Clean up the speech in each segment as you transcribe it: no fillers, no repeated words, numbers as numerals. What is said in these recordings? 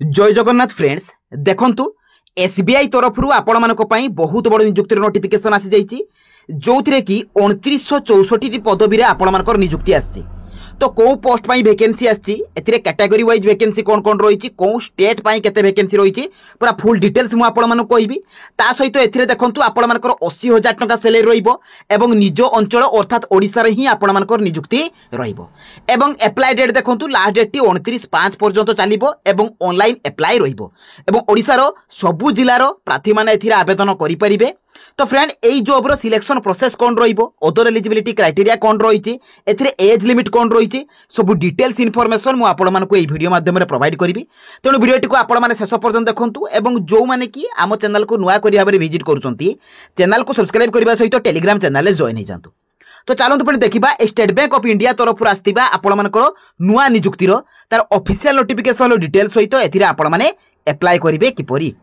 जय जगन्नाथ फ्रेंड्स देखंतु एसबीआई तरफ आपण मानक पई बहुत बड़ नियुक्ति नोटिफिकेशन आसी जाइछि जो थिरे कि 2964 पदवी रे आपण मानकर नियुक्ति आछि। तो को पोस्ट पई वैकेंसी आछि एथिरे कैटेगरी वाइज वैकेंसी कोन कोन रहिछि को स्टेट पई केते वैकेंसी रहिछि पूरा फुल डिटेल्स मु आपण मानक कहबी। ता सहित एथिरे देखंतु आपण मानकर 80,000 टका सैलरी रहिबो एवं निज अंचल अर्थात ओडिसा रे ही आपण मानकर नियुक्ति रहिबो एवं अप्लाई डेट देखंतु लास्ट डेट 29/5 पर्यंत चलिबो एवं ऑनलाइन अप्लाई रहिबो एवं ओडिसा रो सबु जिल्ला रो प्रार्थी माने एथिरे आवेदन करि परिबे। तो फ्रेंड एई जॉब रो सिलेक्शन प्रोसेस कोन रहिबो अदर एलिजिबिलिटी क्राइटेरिया कोन रहिछि एथिरे एज लिमिट कोन रहिछि सब डिटेल्स इन्फॉर्मेशन मु आपण मानकु एई वीडियो माध्यम रे प्रोवाइड करिवि। तेणु वीडियोटी को आपण माने शेष पर्यंत देखंतु एवं जो माने कि आम चैनल को नुआ करिया बारे विजिट करूचंती चैनल को सब्सक्राइब करबा सहित टेलीग्राम चैनल रे जॉइन हे जांतु। तो चलंतु पण देखिबा स्टेट बैंक ऑफ इंडिया तरफ आस्तिबा आपण मानकर नुआ नियुक्ति रो तार ऑफिशियल नोटिफिकेशन रो डिटेल्स सहित एथिरे आपण माने अप्लाई करिवे किपरि।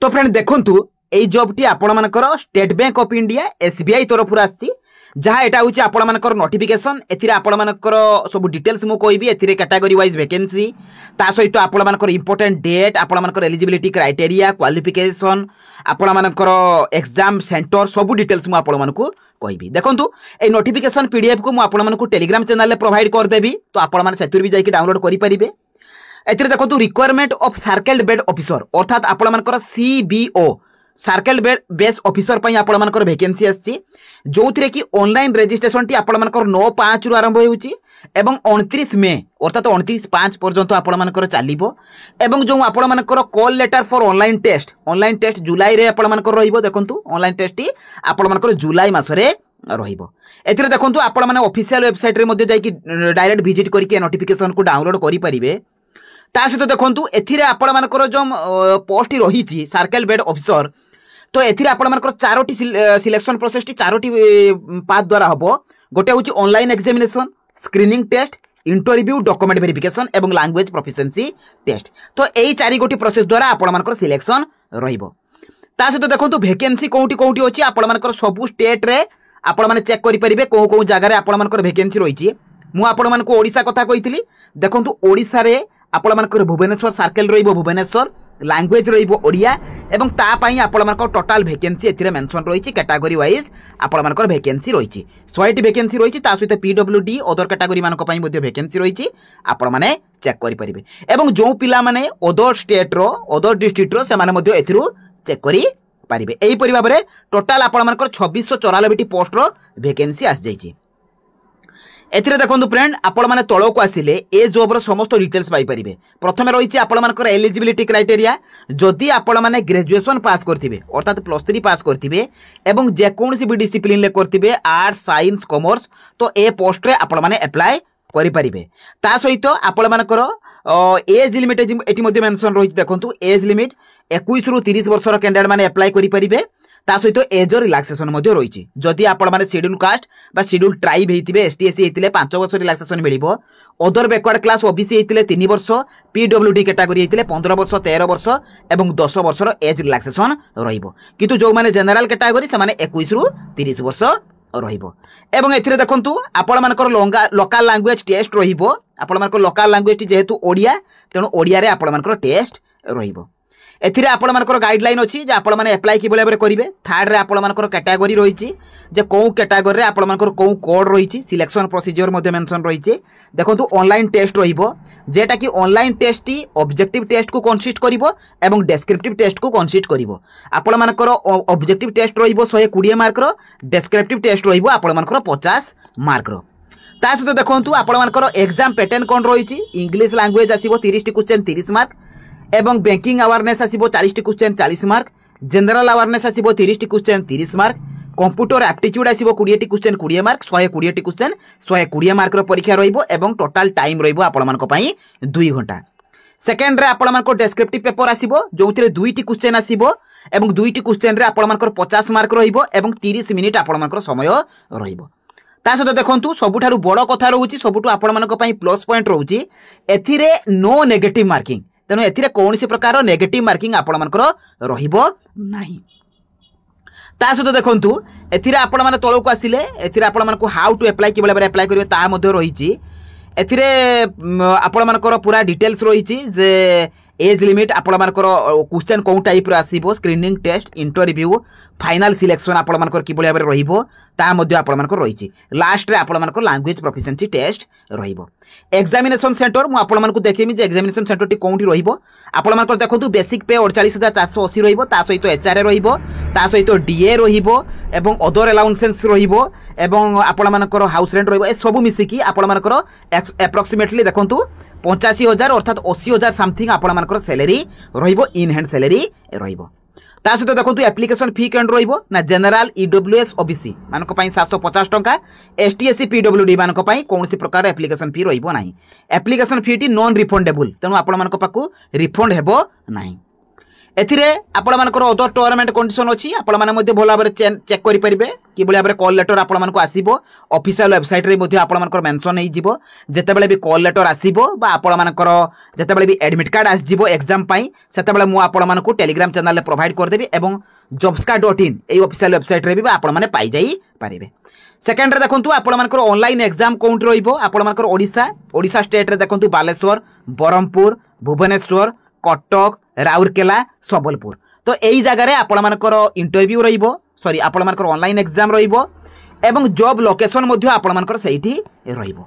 तो फ्रेंड देखंतु एई जॉब टी आपण मानकर state bank of India SBI तरफ आसी जहाँ एटा होची आपण मानकर नोटिफिकेशन एथिरे आपण मानकर सब डिटेल्स मु कहबी एथिरे कैटेगरी वाइज वैकेंसी ता सहित आपण मानकर इंपोर्टेंट डेट आपण मानकर एलिजिबिलिटी क्राइटेरिया क्वालिफिकेशन आपण मानकर एग्जाम सेंटर सब डिटेल्स मु आपण मानकु कहबी। देखंतु ए नोटिफिकेशन पीडीएफ को मु आपण मानकु टेलीग्राम चैनल रे प्रोवाइड कर देबी तो आपण माने सेतुर भी जाई डाउनलोड करि परिबे। एथिरे देखंतु requirement of circle based officer अर्थात आपण मानकर सीबीओ सर्कल बेस ऑफिसर पई आपण मानकर वैकेंसी आछि जो थिरे कि ऑनलाइन रजिस्ट्रेशन टी आपण मानकर 9/5 रु आरंभ होउची एवं 29 मे अर्थात 29/5 पर्यंत आपण मानकर चालिबो एवं जो आपण मानकर call letter for online test जुलाई रे आपण मानकर रहिबो। देखंतु ऑनलाइन टेस्ट टी आपण मानकर जुलाई मास रे रहिबो। एथिरे देखंतु आपण माने ऑफिशियल वेबसाइट रे मध्ये जाई कि डायरेक्ट विजिट करके नोटिफिकेशन को डाउनलोड करि परिबे। ता सहित देखंतु एथिरे आपण मानकर जो पोस्ट रहिची सर्कल बेड ऑफिसर तो एथिरे आपण मानकर चारोटी सिलेक्शन प्रोसेस टी चारोटी पाथ द्वारा हबो। गोटे होची online examination screening test interview document verification एवं लैंग्वेज प्रोफिशिएंसी टेस्ट। तो एई चारि गोटी प्रोसेस द्वारा आपण मानकर सिलेक्शन रहिबो। ता सहित देखंतु वैकेंसी कोउटी कोउटी होची आपण मानकर सब स्टेट रे आपण माने चेक करि परिबे को को जगह रे आपण मानकर वैकेंसी रहिची। मु आपण मानकु ओडिसा कथा कहितली देखंतु ओडिसा रे आपण मानकर भुवनेश्वर सर्कल रहिबो भुवनेश्वर लैंग्वेज रहिबो ओडिया एवं ता पई आपण मानकर टोटल वैकेंसी एथिरे मेंशन रहिची कैटेगरी वाइज आपण मानकर वैकेंसी रहिची 100 वैकेंसी रहिची ता सहित पीडब्ल्यूडी अदर कैटेगरी मानक पई मध्ये वैकेंसी रहिची आपण माने चेक करि परिबे एवं जो पिला माने अदर स्टेट रो अदर डिस्ट्रिक्ट रो से माने मध्ये एथिरु चेक करि परिबे। एई परि भाबरे टोटल आपण मानकर 2694 टी पोस्ट रो वैकेंसी आस जाइची। एथिरे देखंतु फ्रेंड आपण माने तळो को आसिले ए जॉब रो समस्त डिटेल्स पाई परिबे। प्रथमे रहिछि आपण मानकर एलिजिबिलिटी क्राइटेरिया जदि आपण माने ग्रेजुएशन पास करथिबे अर्थात +3 पास करथिबे एवं जे कोनसी भी डिसिप्लिन ले करथिबे आर्ट्स साइंस कॉमर्स तो ए पोस्ट रे आपण माने अप्लाई करि परिबे। ता सहित आपण मानकर एज लिमिट एटी मध्ये मेंशन रहिछि। देखंतु एज लिमिट 21 रु 30 वर्ष रो कैंडिडेट माने अप्लाई करि परिबे। ता सहित एज रिलैक्सेशन मध्ये रहिछि जदि आपण माने शेड्यूल कास्ट बा शेड्यूल ट्राइब हेतिबे एसटीएससी हेतिले 5 वर्ष रिलैक्सेशन मिलिबो अदर बैकवर्ड क्लास ओबीसी हेतिले 3 वर्ष पीडब्ल्यूडी कैटेगरी हेतिले 15 वर्ष 13 वर्ष एवं 10 वर्ष रो एज रिलैक्सेशन रहिबो किंतु जो माने जनरल कैटेगरी से माने 21 रु 30 वर्ष रहिबो। एवं एथिरे देखंतु आपण मानकर लोकल लैंग्वेज टेस्ट रहिबो आपण मानकर लोकल लैंग्वेज जेहेतु ओडिया तेणु ओडिया रे आपण मानकर टेस्ट रहिबो। एथिरे आपण मानकर गाइडलाइन अछि जे आपण माने अप्लाई कि बले करिवे। थर्ड रे आपण मानकर कैटेगरी रहिछि जे को कैटेगरी रे आपण मानकर को कोड रहिछि सिलेक्शन प्रोसीजर मध्ये मेंशन रहिछि। देखंतु ऑनलाइन टेस्ट रहिबो जेटा कि ऑनलाइन टेस्ट टी ऑब्जेक्टिव टेस्ट को कंसिस्ट करिवो एवं डेस्क्रिप्टिव टेस्ट को कंसिस्ट करिवो। आपण मानकर ऑब्जेक्टिव टेस्ट रहिबो 120 मार्क रो डेस्क्रिप्टिव टेस्ट रहिबो आपण मानकर 50 मार्क रो। ता सहित देखंतु आपण मानकर एग्जाम पैटर्न कोन रहिछि इंग्लिश लैंग्वेज आसीबो 30 टी क्वेश्चन 30 मार्क एवं बैंकिंग अवेयरनेस आसीबो 40 टी क्वेश्चन 40 मार्क जनरल अवेयरनेस आसीबो 30 टी क्वेश्चन 30 मार्क कंप्यूटर एप्टीट्यूड आसीबो 20 टी क्वेश्चन 20 मार्क 120 टी क्वेश्चन 120 मार्क रो परीक्षा रहिबो एवं टोटल टाइम रहिबो आपण मानक पई 2 घंटा। सेकंड रे आपण मानक डेस्क्रिप्टिव पेपर आसीबो जोथिरे 2 टी क्वेश्चन आसीबो एवं 2 टी क्वेश्चन रे आपण मानक 50 मार्क रहिबो एवं 30 मिनिट आपण मानक समय रहिबो। ता सहित देखंतु सबुठारु बड़ कथा रहउची सबुठु आपण मानक पई प्लस पॉइंट रहउची एथिरे नो नेगेटिव मार्किंग तेणु एथिरे कौनसी प्रकार नेगेटिव मार्किंग आपण मानकर रहिबो नाही। ता सहित देखंतु एथिरे आपण माने तळो को आसिले एथिरे आपण मानकु हाउ टू अप्लाई कि बले अप्लाई करिवे ता मध्ये रहिछि एथिरे आपण मानकर पूरा डिटेल्स रही जे एज लिमिट आपण मानकर क्वेश्चन कौन टाइप आसीबो screening test interview final selection आपण मानकर कि भाव रहिबो ता मध्ये आपण मानकर रही लास्ट रे आपण मानकर लैंग्वेज प्रोफिशिएंसी टेस्ट रहिबो एग्जामिनेशन सेंटर मु आपण मानकर देखेमी जे एग्जामिनेशन सेंटर टी कोंठी रहिबो आपण मानकर देखंतु बेसिक पे 48480 रहिबो ता सहित एचआरए रहिबो ता सहित डीए रहिबो एवं अदर अलाउंसेस रहिबो एवं आपण मानकर हाउस रेंट रहिबो ए सब मिसिकी आपण मानकर एप्रोक्सीमेटली देखंतु 85,000 अर्थात 80,000 समथिंग आपण मानकर सैलरी रहिबो इन हैंड सैलरी रहिबो ता सहित देखंतु एप्लिकेशन फी केन रहिबो ना जनरल ईडब्ल्यूएस ओबीसी मानक पई 750 टंका एसटीएससी पीडब्ल्यूडी मानक पई कोनसी प्रकार एप्लिकेशन फी रहिबो नाही एप्लिकेशन फी टी नॉन रिफंडेबल तेनु आपण मानक पाकु रिफंड हेबो नाही एथिरे आपण मानकर अदर टर्म एंड कंडीशन अछि आपण माने मध्ये भला भाबरे चेक करि परिबे कि भला भाबरे कॉल लेटर आपण मानको आसीबो ऑफिशियल वेबसाइट रे मध्ये आपण मानकर मेंशन हे जिवो जेतेबेले भी कॉल लेटर आसीबो बा आपण मानकर जेतेबेले भी एडमिट कार्ड आस जिवो एग्जाम पई सेतेबेले मु आपण मानको टेलीग्राम चैनल रे प्रोवाइड कर देबी एवं jobscard.in ए ऑफिशियल वेबसाइट रे भी आपण माने पाई जाई परिबे सेकंड रे देखंतु आपण मानकर ऑनलाइन एग्जाम काउंट रहिबो आपण मानकर ओडिसा स्टेट रे देखंतु बालेश्वर बरहमपुर भुवनेश्वर कटक राउरकेला सबलपुर तो यही जगह आपण मानकर इंटरव्यू रहिबो सॉरी आपण मानकर ऑनलाइन एग्जाम रहिबो एवं जॉब लोकेशन मध्ये आपण मानकर सेठी रहिबो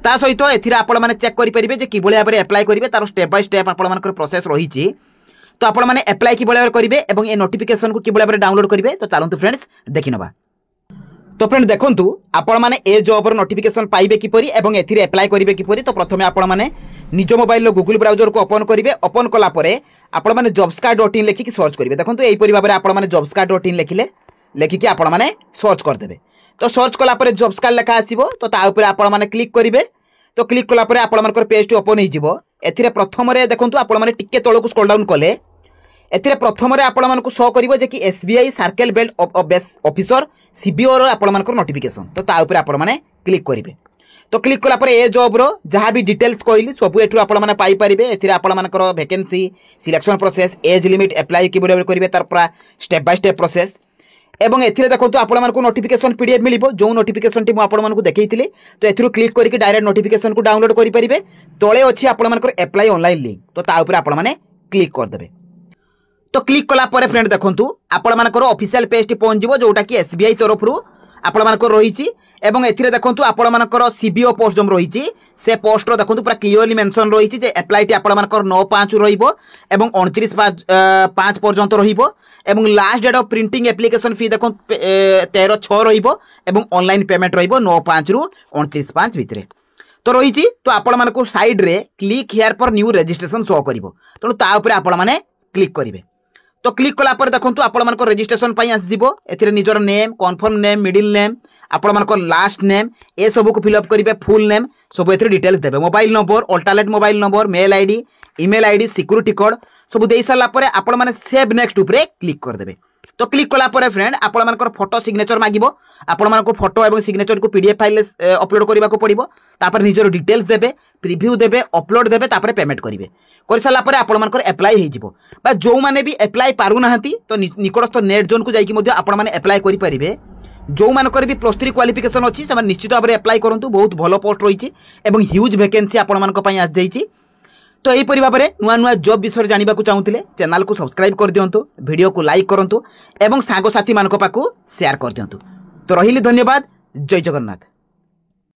ता सहित एथिरे आपण माने चेक करि परिबे जे कि भले भाबरे अप्लाई करिवे तार स्टेप बाय स्टेप आपण मानकर प्रोसेस रहिछि तो आपण माने अप्लाई कि भले भाबरे करिवे एवं ए नोटिफिकेशन को कि भले भाबरे डाउनलोड करिवे तो चलंतु फ्रेंड्स देखिनबा तो फ्रेंड देखंतु आपण माने ए जॉब रो नोटिफिकेशन पाइबे किपरि एवं एथिरे अप्लाई करिवे किपरि तो प्रथमे आपण माने निज मोबाइल लो गूगल ब्राउजर को ओपन करिवे ओपन कला परे आपण माने jobscard.in लेखि कि सर्च करिवे देखंतु एई परि भाबरे आपण माने jobscard.in लेखिले लेखि कि आपण माने सर्च कर देबे तो सर्च कला परे jobscard लेखा आसीबो तो ता ऊपर आपण माने क्लिक करिवे तो क्लिक कला परे आपण मानकर पेज टी ओपन हे जिवो एथिरे प्रथम रे देखंतु आपण माने टिके तळकु स्क्रॉल डाउन कले एथिरे प्रथम रे आपण मानकु शो करिवो जे कि SBI circle based officer CBO रो आपण मानकर नोटिफिकेशन तो ता ऊपर आपण माने क्लिक करिवे तो क्लिक कला पर ए जॉब रो जहाँ भी डिटेल्स कहली सब एठू आपण माने पाई परिबे एथिरे आपण मानकर vacancy selection process age limit apply कि बराबर करिवे तार पूरा स्टेप बाय स्टेप प्रोसेस एवं एथिरे देखंतु आपण मानकु नोटिफिकेशन पीडीएफ मिलिबो जो नोटिफिकेशन टी मु आपण मानकु देखैतिली तो एथिरु क्लिक करके डायरेक्ट नोटिफिकेशन को डाउनलोड करि परिबे तळे अछि आपण मानकर अप्लाई ऑनलाइन लिंक तो ता ऊपर आपण माने क्लिक कर देबे तो क्लिक कला परे फ्रेंड देखंतु आपण मानकर ऑफिशियल पेज टी पहुंच जिवो जोटा कि एसबीआई तरफरु आपण मानकर रहिछि एवं एथिरे देखंतु आपण मानकर सीबीओ पोस्ट जम रहिछि से पोस्ट रो देखंतु पूरा क्लियरली मेंशन रहिछि जे अप्लाई टी आपण मानकर 9/5 रहिबो एवं 29/5 पर्यंत रहिबो एवं last date of printing application fee देखो 13/6 रहिबो एवं ऑनलाइन पेमेंट रहिबो 9/5 रु 29/5 भितरे तो रहिछि तो आपण मानकु साइड रे click here for new registration show करिवो तणु ता ऊपर आपण माने क्लिक करिवे तो क्लिक कला पर देखंतु आपण मानक रजिस्ट्रेशन पई आस जिवो एथिरे निजर name confirm name middle name आपण मानक लास्ट नेम ए सब को फिल अप करिवे फुल नेम सब एथिरे डिटेल्स देबे mobile number alternate mobile number mail ID email ID security code सब देई साला परे आपण माने सेव नेक्स्ट ऊपर क्लिक कर देबे तो क्लिक कला परे फ्रेंड आपण मानकर फोटो सिग्नेचर मागिबो आपण मानको फोटो एवं सिग्नेचर को पीडीएफ फाइल अपलोड करबा को पड़िबो तापर निजर डिटेल्स देबे प्रीव्यू देबे अपलोड देबे तापर पेमेंट करिवे कर साला परे आपण मानकर अप्लाई हे जिवो बा जो माने भी अप्लाई पारु नाहंती तो निकटस्थ नेट जोन को जाई कि मध्ये आपण माने अप्लाई करि परिबे जो मानकर भी +3 क्वालिफिकेशन अछि से निश्चित भाबरे अप्लाई करंतु बहुत भलो पोस्ट रहिछि एवं ह्यूज वैकेंसी आपण मानक पई आस जाईछि तो यहीपरि भाव में नुआ नुआ जॉब विषय जानवा चाहूले चैनल को सब्सक्राइब कर दिंतु वीडियो को लाइक करूँ एवं सांगसाथी मान पाखु शेयर कर दिंतु तो रही धन्यवाद जय जगन्नाथ।